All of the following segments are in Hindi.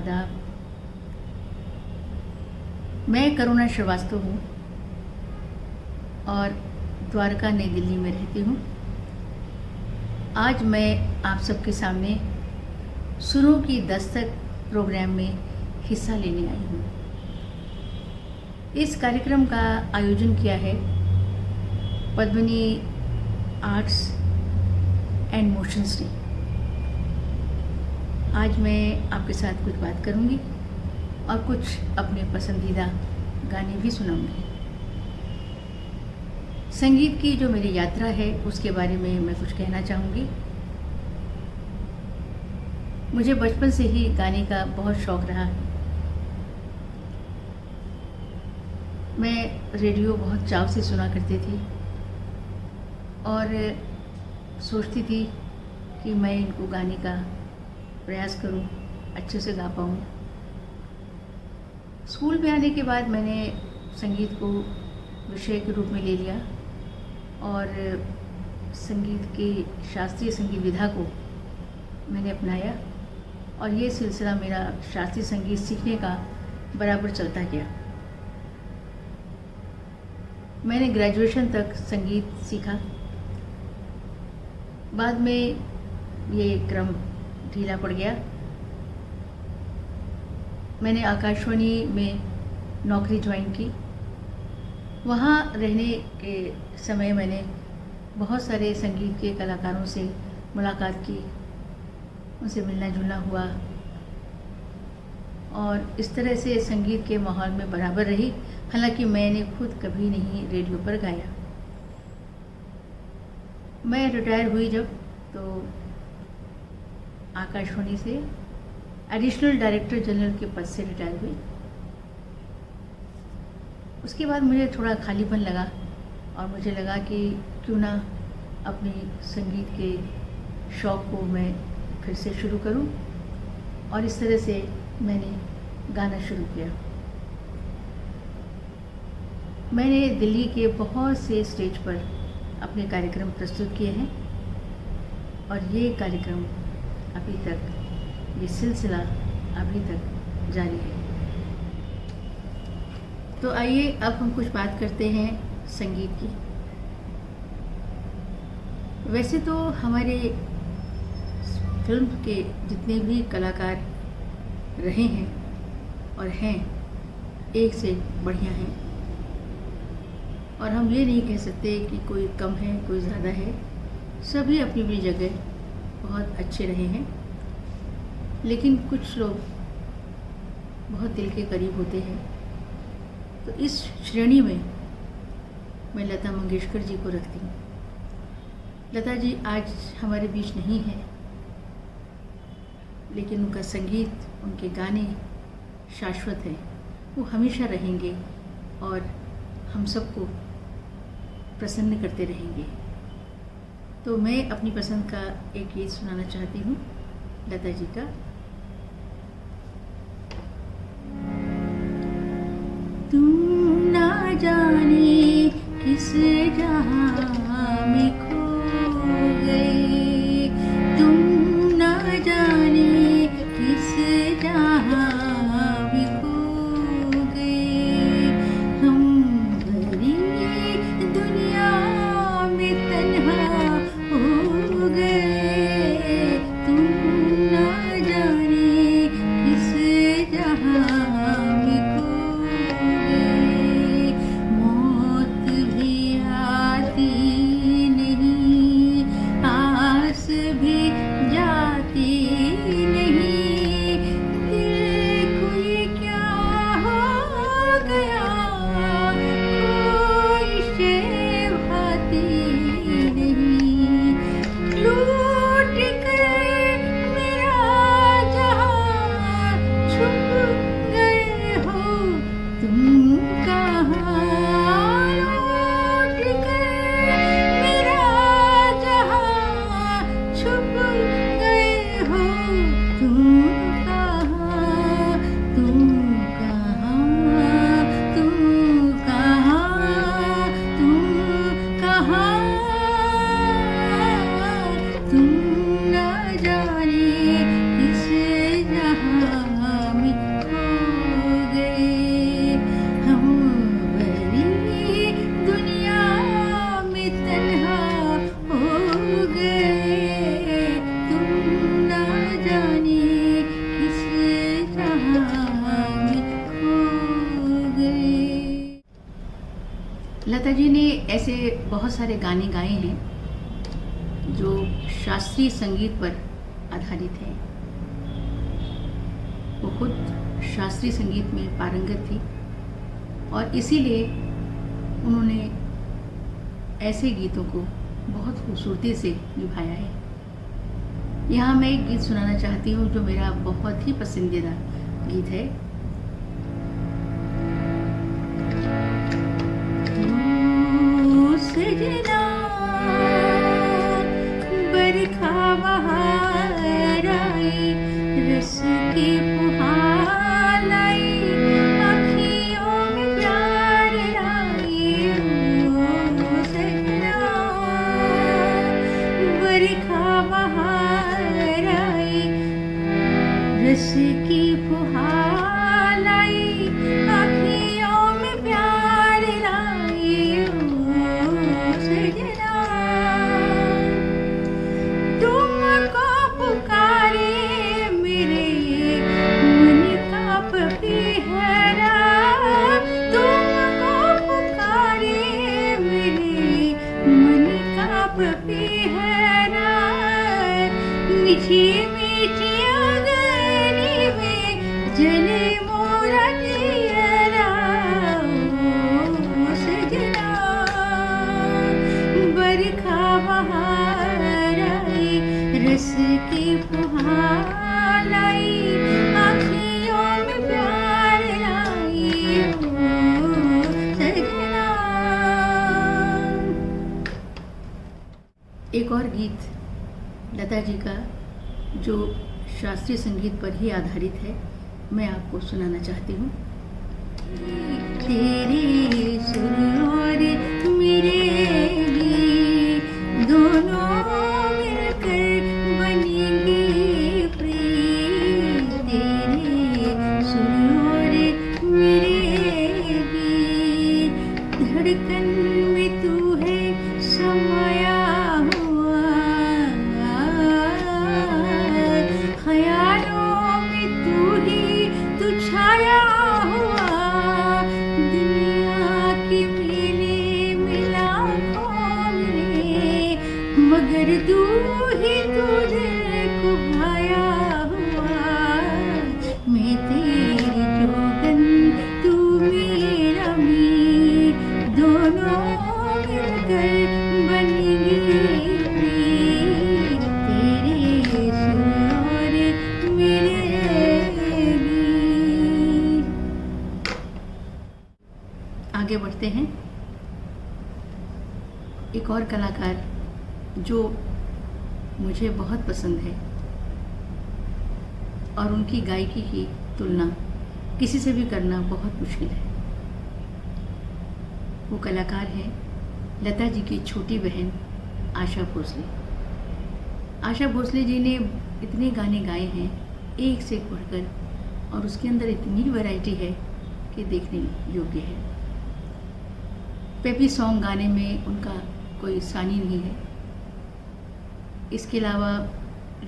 आदाब। मैं करुणा श्रीवास्तव हूँ और द्वारका नई दिल्ली में रहती हूँ। आज मैं आप सबके सामने सुरों की दस्तक प्रोग्राम में हिस्सा लेने आई हूँ। इस कार्यक्रम का आयोजन किया है पद्मिनी आर्ट्स एंड मोशंस ने। आज मैं आपके साथ कुछ बात करूँगी और कुछ अपने पसंदीदा गाने भी सुनाऊंगी। संगीत की जो मेरी यात्रा है उसके बारे में मैं कुछ कहना चाहूँगी। मुझे बचपन से ही गाने का बहुत शौक़ रहा है। मैं रेडियो बहुत चाव से सुना करती थी और सोचती थी कि मैं इनको गाने का प्रयास करूं, अच्छे से गा पाऊं। स्कूल में आने के बाद मैंने संगीत को विषय के रूप में ले लिया और संगीत की शास्त्रीय संगीत विधा को मैंने अपनाया और ये सिलसिला मेरा शास्त्रीय संगीत सीखने का बराबर चलता गया। मैंने ग्रेजुएशन तक संगीत सीखा। बाद में ये क्रम ढीला पड़ गया। मैंने आकाशवाणी में नौकरी ज्वाइन की। वहाँ रहने के समय मैंने बहुत सारे संगीत के कलाकारों से मुलाकात की, उनसे मिलना जुलना हुआ और इस तरह से संगीत के माहौल में बराबर रही। हालांकि मैंने खुद कभी नहीं रेडियो पर गाया। मैं रिटायर हुई जब, तो आकाशवाणी से एडिशनल डायरेक्टर जनरल के पद से रिटायर हुई। उसके बाद मुझे थोड़ा खालीपन लगा और मुझे लगा कि क्यों ना अपनी संगीत के शौक़ को मैं फिर से शुरू करूं और इस तरह से मैंने गाना शुरू किया। मैंने दिल्ली के बहुत से स्टेज पर अपने कार्यक्रम प्रस्तुत किए हैं और ये कार्यक्रम अभी तक, ये सिलसिला अभी तक जारी है। तो आइए अब हम कुछ बात करते हैं संगीत की। वैसे तो हमारे फिल्म के जितने भी कलाकार रहे हैं और हैं, एक से बढ़िया हैं और हम ये नहीं कह सकते कि कोई कम है, कोई ज़्यादा है। सभी अपनी अपनी जगह बहुत अच्छे रहे हैं, लेकिन कुछ लोग बहुत दिल के करीब होते हैं। तो इस श्रेणी में मैं लता मंगेशकर जी को रखती हूँ। लता जी आज हमारे बीच नहीं है, लेकिन उनका संगीत, उनके गाने शाश्वत हैं। वो हमेशा रहेंगे और हम सबको प्रसन्न करते रहेंगे। तो मैं अपनी पसंद का एक गीत सुनाना चाहती हूँ लता जी का। तुम ना जाने किस जहां में खो गए, तुम ना जाने किस जहां में खो गए। हम भरी दुनिया में तन्हा हो गए, तुम ना जाने किस जहां में खो गए। मौत भी आती नहीं ऐसे बहुत सारे गाने गाए हैं जो शास्त्रीय संगीत पर आधारित हैं। वो खुद शास्त्रीय संगीत में पारंगत थी और इसीलिए उन्होंने ऐसे गीतों को बहुत खूबसूरती से निभाया है। यहाँ मैं एक गीत सुनाना चाहती हूँ जो मेरा बहुत ही पसंदीदा गीत है। सजना बरखा बहार आई, रस की फुहार आई, आँखियों में प्यार आई। ओ सजना बरखा बहार आई, रस की फुहार आई, आँखियों में प्यार लाई। ओ सजना तुमको पुकारे मेरे मन का पपीहरा, तुमको पुकारे मेरे मन का पपीहरा, मीठी मीठी अगनी में जले मोरा जियरा। ओ सजना बरखा बहार आई, रस की फुहार आई, आँखियों में प्यार लाई। ओ सजना। एक और गीत लता जी का जो शास्त्रीय संगीत पर ही आधारित है, मैं आपको सुनाना चाहती हूँ। तेरे सुर और मेरे गीत दोनों मिलकर बनेंगे प्रीत। तेरे सुर और मेरे गीत, धड़कन में तू है समाया हुआ, ख्यालों में तू ही तू छाया हुआ, दुनिया के मेले में लाखों मिले, मगर तू ही तुझे को भाया हुआ। मैं तेरी जोगन तू मेरा मीत, दोनों मिलकर बनेंगे प्रीत। तेरे सुर और मेरे गीत। आगे बढ़ते हैं। एक और कलाकार जो मुझे बहुत पसंद है और उनकी गायकी की तुलना किसी से भी करना बहुत मुश्किल है। वो कलाकार है लता जी की छोटी बहन आशा भोसले। आशा भोसले जी ने इतने गाने गाए हैं, एक से बढ़कर, और उसके अंदर इतनी वैरायटी है कि देखने योग्य है। पेपी सॉन्ग गाने में उनका कोई सानी नहीं है। इसके अलावा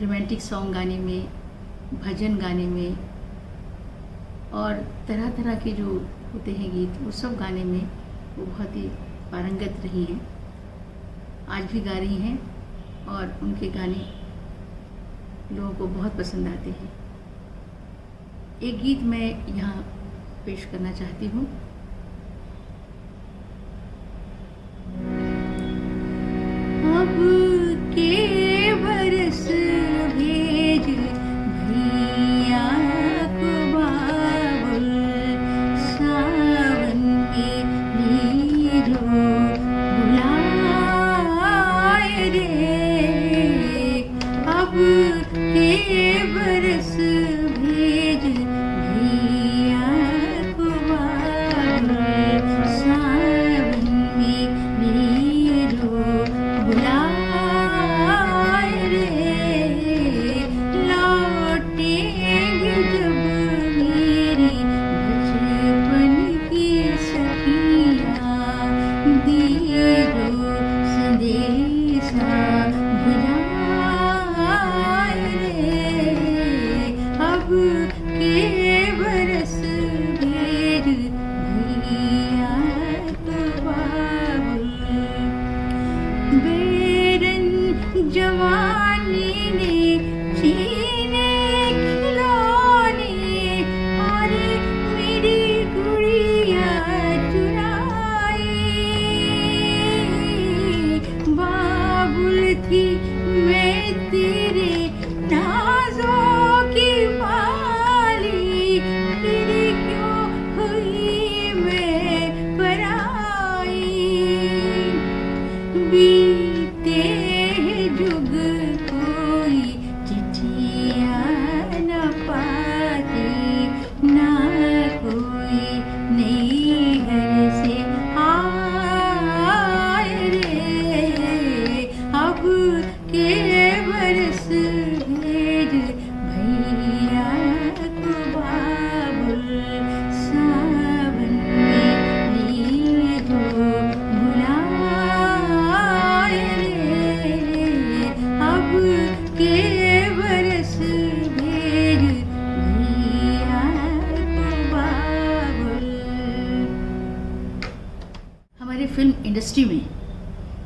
रोमांटिक सॉन्ग गाने में, भजन गाने में और तरह तरह के जो होते हैं गीत, वो सब गाने में वो बहुत ही पारंगत रही हैं, आज भी गा रही हैं और उनके गाने लोगों को बहुत पसंद आते हैं। एक गीत मैं यहाँ पेश करना चाहती हूँ। अब के बरस भेज भैया को बाबुल, सावन में नीरो बुलाए रे। अब के बरस भेज भैया को बाबुल,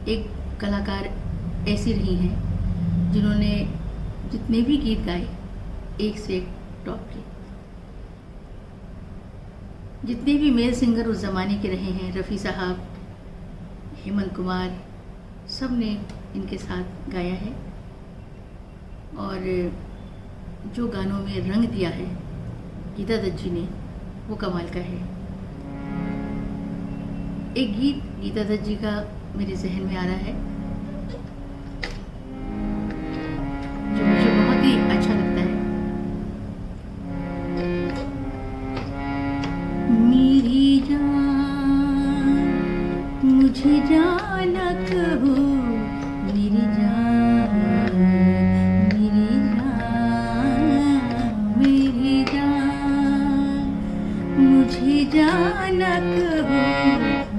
एक कलाकार ऐसी रही हैं जिन्होंने जितने भी गीत गाए एक से एक टॉप किए। जितने भी मेल सिंगर उस ज़माने के रहे हैं, रफ़ी साहब, हेमंत कुमार, सब ने इनके साथ गाया है। और जो गानों में रंग दिया है गीता दत्त जी ने, वो कमाल का है। एक गीत गीता दत्त जी का मेरे जहन में आ रहा है जो मुझे बहुत ही अच्छा लगता है। मेरी जान मुझे जाना कहो, मेरी जान मेरी जान मेरी जान मुझे जाना कहो,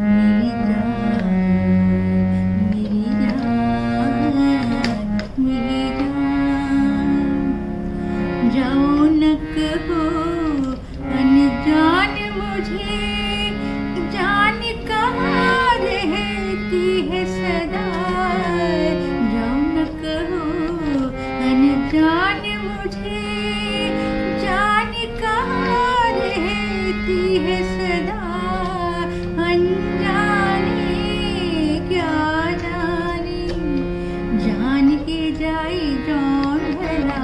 मेरी जान मेरी जान मेरी जान। जाओ न कहो अनजान मुझे, जान कहाँ रहती है सदा। जाओ न कहो अनजान मुझे, जान कहाँ रहती है सदा। अनजाने क्या जाने, जान के जाए जौन भला।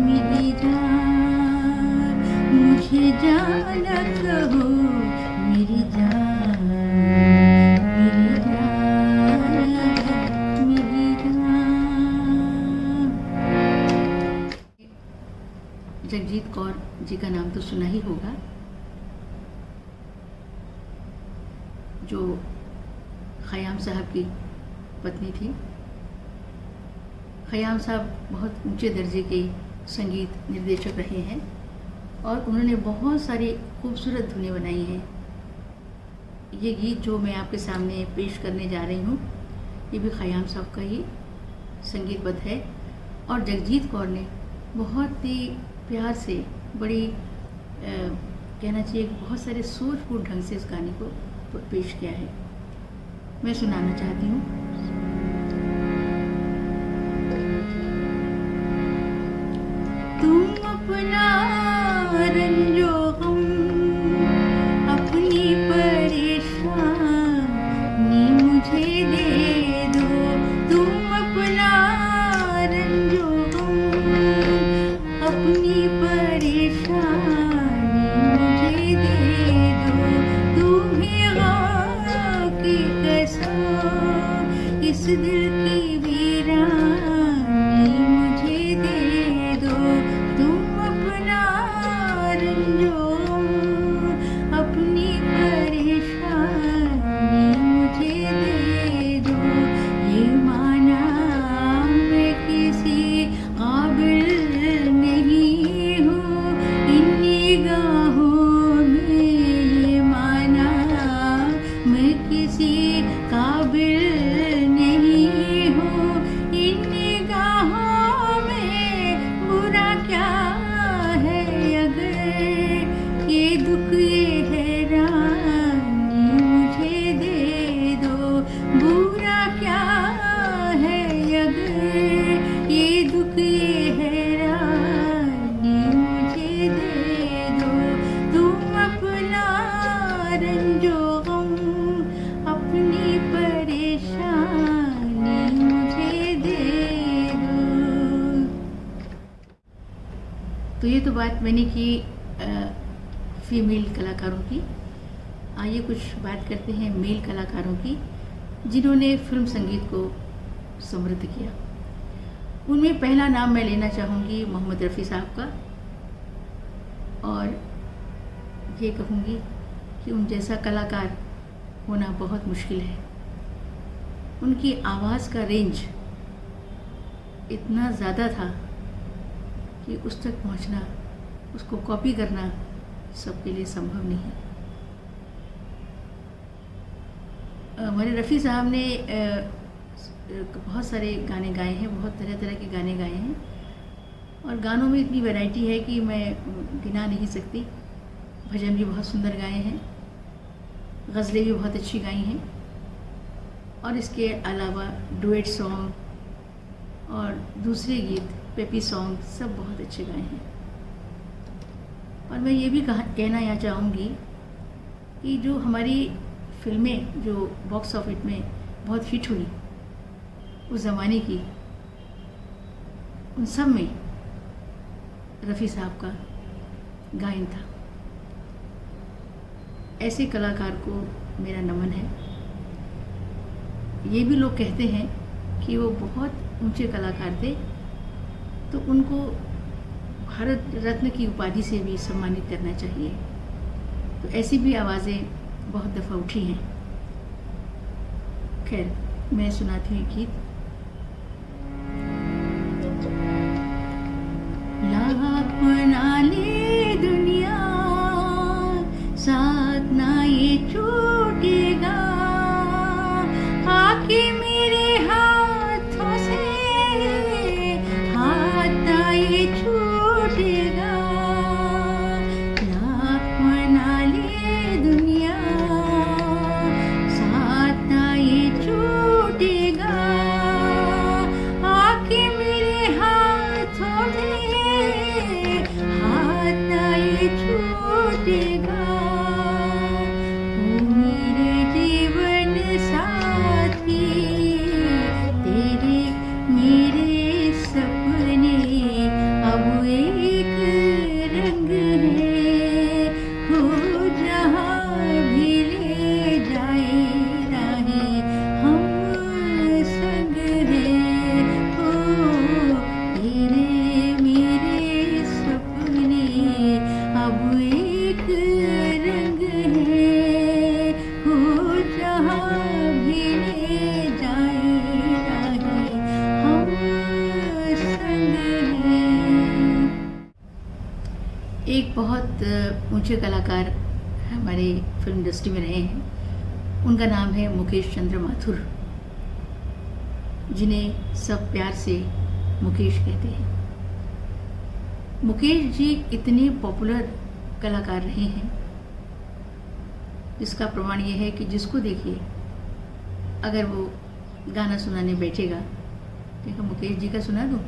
मेरी जान मुझे जाना कहो, मेरी जान मेरी जान मेरी जान। जगजीत कौर जी का नाम तो सुना ही होगा, जो खयाम साहब की पत्नी थी। खयाम साहब बहुत ऊंचे दर्जे के संगीत निर्देशक रहे हैं और उन्होंने बहुत सारी खूबसूरत धुनें बनाई हैं। ये गीत जो मैं आपके सामने पेश करने जा रही हूँ, ये भी खयाम साहब का ही संगीतबद्ध है। और जगजीत कौर ने बहुत ही प्यार से, बड़ी कहना चाहिए बहुत सारे सोचपूर्ण ढंग से इस गाने को पेश किया है। मैं सुनाना चाहती हूँ। तुम अपना रंजो गम, अपनी परेशानी मुझे दे दो। तुम अपना रंजो गम, अपनी परेशानी मुझे दे दो। तुम्हें गम की कसम, इस दिल की वीरानी मुझे दे दो। तुम अपना रंजो अपनी परेशानी मुझे दे दो। ये माना मैं किसी काबिल नहीं हूँ इन निगाहों में। ये माना मैं किसी काबिल नहीं हूँ इन निगाहों में। बुरा क्या है अगर ये दुख ये हैरानी मुझे दे दो। बुरा क्या है अगर ये दुख ये हैरानी मुझे दे दो। तुम अपना रंजो गम, अपनी परेशानी मुझे दे दो। तो ये तो बात मैंने की फीमेल कलाकारों की। आइए कुछ बात करते हैं मेल कलाकारों की, जिन्होंने फिल्म संगीत को समृद्ध किया। उनमें पहला नाम मैं लेना चाहूँगी मोहम्मद रफ़ी साहब का, और ये कहूँगी कि उन जैसा कलाकार होना बहुत मुश्किल है। उनकी आवाज़ का रेंज इतना ज़्यादा था कि उस तक पहुँचना, उसको कॉपी करना सबके लिए संभव नहीं है। हमारे रफ़ी साहब ने बहुत सारे गाने गाए हैं, बहुत तरह तरह के गाने गाए हैं, और गानों में इतनी वैरायटी है कि मैं गिना नहीं सकती। भजन भी बहुत सुंदर गाए हैं, गज़लें भी बहुत अच्छी गाई हैं। और इसके अलावा डुएट सॉन्ग और दूसरे गीत पेपी सॉन्ग सब बहुत अच्छे गाए हैं। और मैं ये भी कहना यहाँ चाहूँगी कि जो हमारी फिल्में जो बॉक्स ऑफिस में बहुत हिट हुई उस ज़माने की, उन सब में रफ़ी साहब का गायन था। ऐसे कलाकार को मेरा नमन है। ये भी लोग कहते हैं कि वो बहुत ऊंचे कलाकार थे, तो उनको भारत रत्न की उपाधि से भी सम्मानित करना चाहिए। तो ऐसी भी आवाज़ें बहुत दफ़ा उठी हैं। खैर, मैं सुनाती हूँ गीत। अपना ले दुनिया साथ ना ये छूटेगा, आके मेरे हाथों से हाथ ना ये छूटेगा। अपना ले दुनिया साथ ना ये छूटेगा, आके मेरे हाथों से छूटेगा। मेरे जीवन साथी तेरे मेरे सपने अब एक रंग है, हो जहाँ भी ले जाए राहें हम संग है। हो तेरे मेरे सपने अब एक रंग है, हो जहाँ भी ले जाए राहें हम संग हैं। एक बहुत ऊंचे कलाकार हमारे फिल्म इंडस्ट्री में रहे हैं। उनका नाम है मुकेश चंद्र माथुर, जिन्हें सब प्यार से मुकेश कहते हैं। मुकेश जी इतने पॉपुलर कलाकार रहे हैं, जिसका प्रमाण ये है कि जिसको देखिए अगर वो गाना सुनाने बैठेगा तो मुकेश जी का सुना दूँ।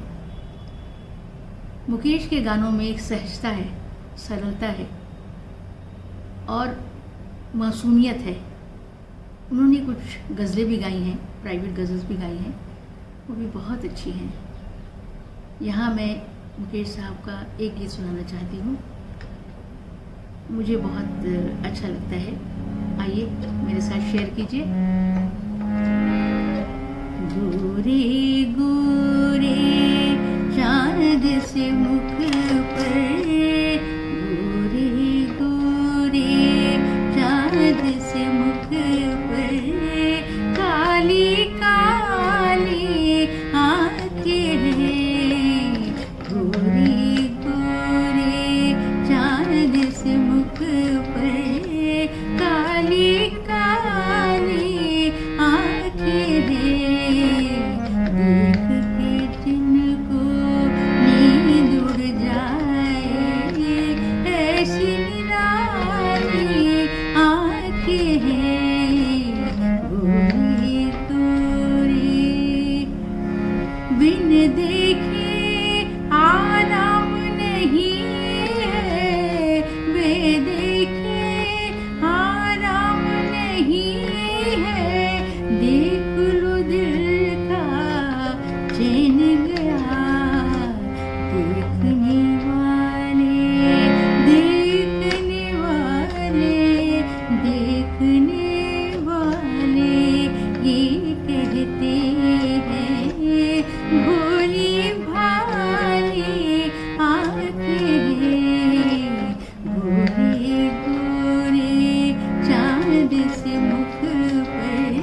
मुकेश के गानों में एक सहजता है, सरलता है और मासूमियत है। उन्होंने कुछ गज़लें भी गाई हैं, प्राइवेट गज़ल्स भी गाई हैं, वो भी बहुत अच्छी हैं। यहाँ मैं मुकेश साहब का एक गीत सुनाना चाहती हूँ, मुझे बहुत अच्छा लगता है। आइए मेरे साथ शेयर कीजिए। गोरे गोरे चांद से मुख पर, गोरे गोरे चांद से मुख पर, काली काली आंखें हैं। गोरे गोरे चांद से मुख पर, काली काली आंखें हैं। देख के जिनको नींद उड़ जाए, ऐसी निराली आंखें हैं। गोरी गोरी बिन देखे आराम नहीं है, बेदेखे आराम नहीं है। देख लो दिल का चैन गया, देखने वाले देखने वाले देखने वाले ये कहते हैं, भोली भाली आंखें हैं। गोरे गोरे चांद से मुख पर,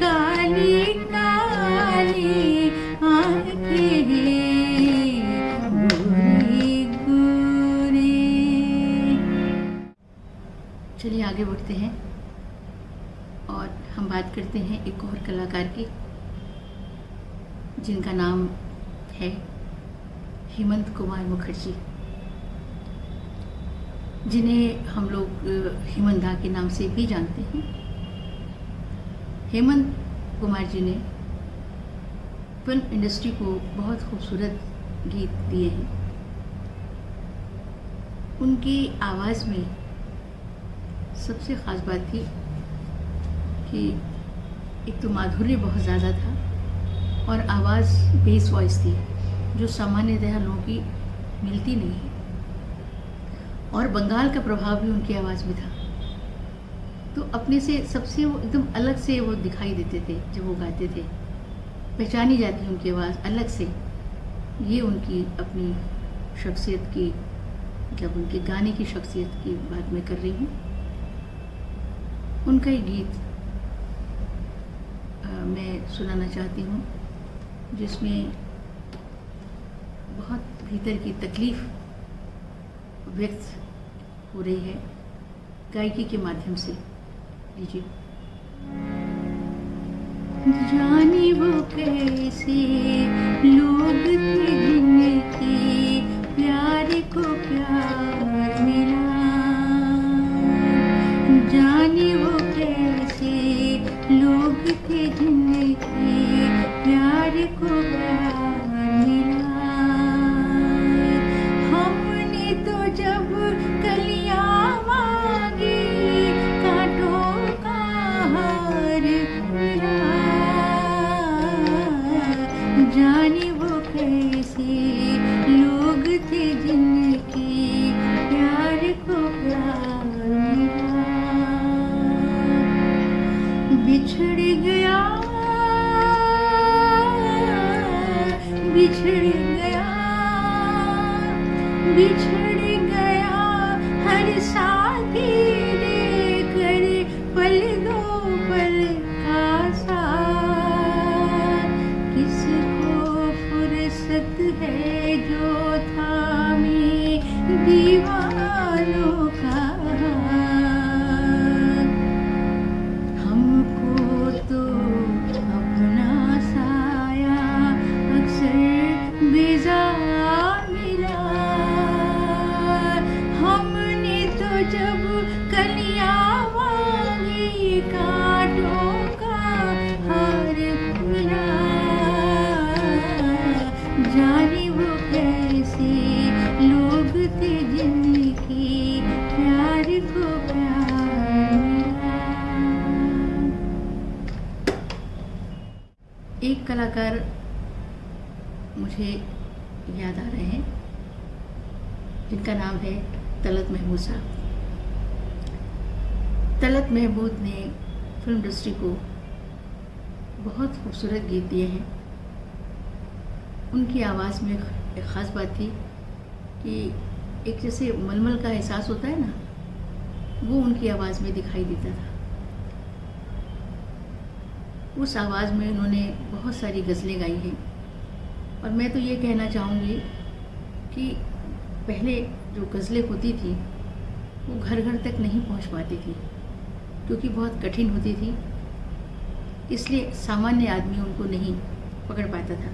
काली काली आंखें हैं। गोरे गोरे। चलिए आगे बढ़ते हैं और हम बात करते हैं एक और कलाकार की, जिनका नाम है हेमंत कुमार मुखर्जी, जिन्हें हम लोग हेमंत दा के नाम से भी जानते हैं। हेमंत कुमार जी ने फिल्म इंडस्ट्री को बहुत खूबसूरत गीत दिए हैं। उनकी आवाज़ में सबसे ख़ास बात थी कि एक तो माधुर्य बहुत ज़्यादा था और आवाज़ बेस वॉइस थी जो सामान्यतः लोगों की मिलती नहीं है, और बंगाल का प्रभाव भी उनकी आवाज़ में था। तो अपने से सबसे वो एकदम अलग से वो दिखाई देते थे जब वो गाते थे, पहचानी जाती उनकी आवाज़ अलग से। ये उनकी अपनी शख्सियत की, मतलब उनके गाने की शख्सियत की बात मैं कर रही हूँ। उनका ये गीत मैं सुनाना चाहती हूँ जिसमें बहुत भीतर की तकलीफ़ व्यक्त हो रही है गायकी के माध्यम से। लीजिए। जाने वो कैसे लोग थे जिनके प्यार को प्यार मिला, जाने वो कैसे लोग थे जिनके प्यार को प्यार मिला। हमने तो जब कलियां मांगी कांटों का हार मिला, जाने वो कैसे लोग थे जिनके प्यार को प्यार मिला। बिछड़ गया, बिछड़ गया, बिछड़ गया हर साथी देकर पल दो पल का साथ। किसको फुर्सत है जो थामे दीवानों का हाथ। हमको तो अपना साया अक्सर बेजार मिला, हमने तो जब कलियां मांगी कांटों का हार मिला। जाने वो कैसे लोग थे जिनके प्यार को प्यार मिला। एक कलाकार मुझे याद आ रहे हैं जिनका नाम है तलत महमूद साहब। तलत महमूद ने फिल्म इंडस्ट्री को बहुत खूबसूरत गीत दिए हैं। उनकी आवाज़ में एक ख़ास बात थी कि एक जैसे मलमल का एहसास होता है ना, वो उनकी आवाज़ में दिखाई देता था। उस आवाज़ में उन्होंने बहुत सारी गज़लें गाई हैं, और मैं तो ये कहना चाहूँगी कि पहले जो गज़लें होती थी वो घर घर तक नहीं पहुँच पाती थी क्योंकि बहुत कठिन होती थी, इसलिए सामान्य आदमी उनको नहीं पकड़ पाता था।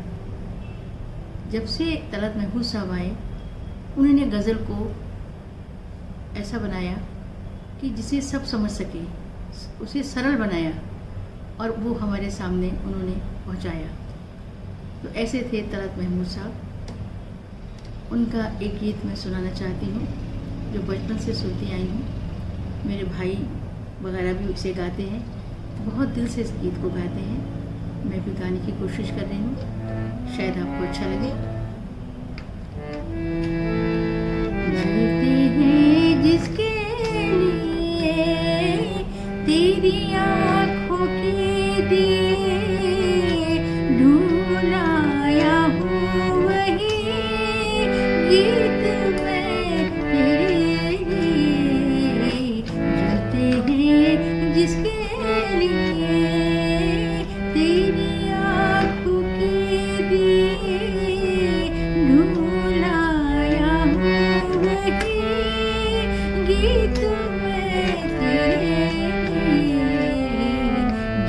जब से तलत महमूद साहब आए, उन्होंने गज़ल को ऐसा बनाया कि जिसे सब समझ सके, उसे सरल बनाया और वो हमारे सामने उन्होंने पहुंचाया। तो ऐसे थे तलत महमूद साहब। उनका एक गीत मैं सुनाना चाहती हूँ जो बचपन से सुनती आई हूँ। मेरे भाई वगैरह भी इसे गाते हैं, बहुत दिल से इस गीत को गाते हैं। मैं भी गाने की कोशिश कर रही हूँ, शायद आपको अच्छा लगे। जलते हैं जिसके लिए तेरी आँखों के दिए, ढूंढ आया हूँ वही गीत मैं तेरे लिए। जलते हैं जिसके लिए तेरी आँखों के दिए, ढूंढ आया हूँ वही गीत मैं तेरे लिए।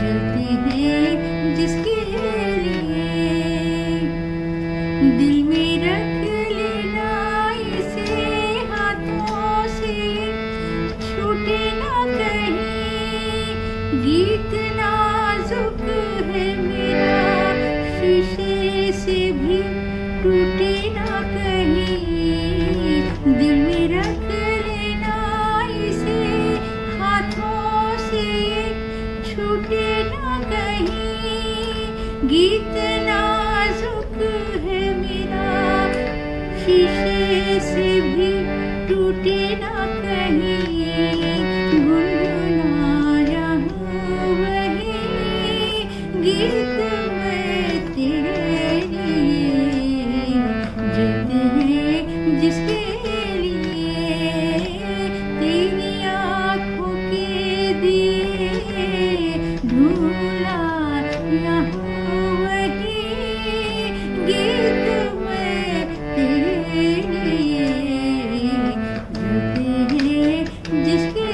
जलते हैं टूटे ना कहीं, गीत नाजुक है मेरा, शीशे से भी टूटे ना कहीं, गुनगुनाया हूँ वही गीत मैं तेरे लिए, जीते हैं जिसके लिए, तेरी आँखों के दिए ढूंढा यहाँ वही गीत मैं तेरे लिए, जीते हैं जिसके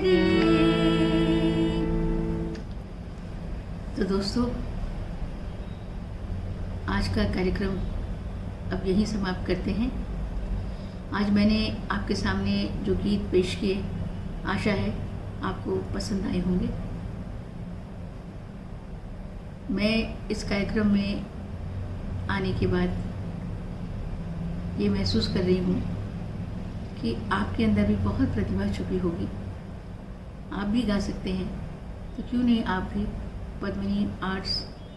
लिए। तो दोस्तों, आज का कार्यक्रम अब यहीं समाप्त करते हैं। आज मैंने आपके सामने जो गीत पेश किए, आशा है आपको पसंद आए होंगे। मैं इस कार्यक्रम में आने के बाद ये महसूस कर रही हूँ कि आपके अंदर भी बहुत प्रतिभा छुपी होगी, आप भी गा सकते हैं। तो क्यों नहीं आप भी पद्मिनी आर्ट्स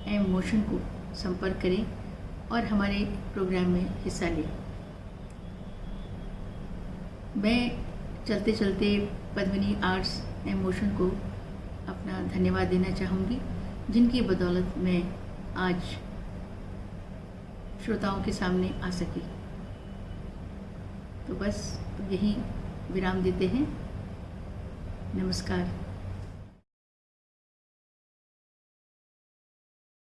एंड मोशन को संपर्क करें और हमारे प्रोग्राम में हिस्सा लें। मैं चलते चलते पद्मिनी आर्ट्स एंड मोशन को अपना धन्यवाद देना चाहूँगी, जिनकी बदौलत मैं आज श्रोताओं के सामने आ सकी। तो बस यहीं विराम देते हैं। नमस्कार।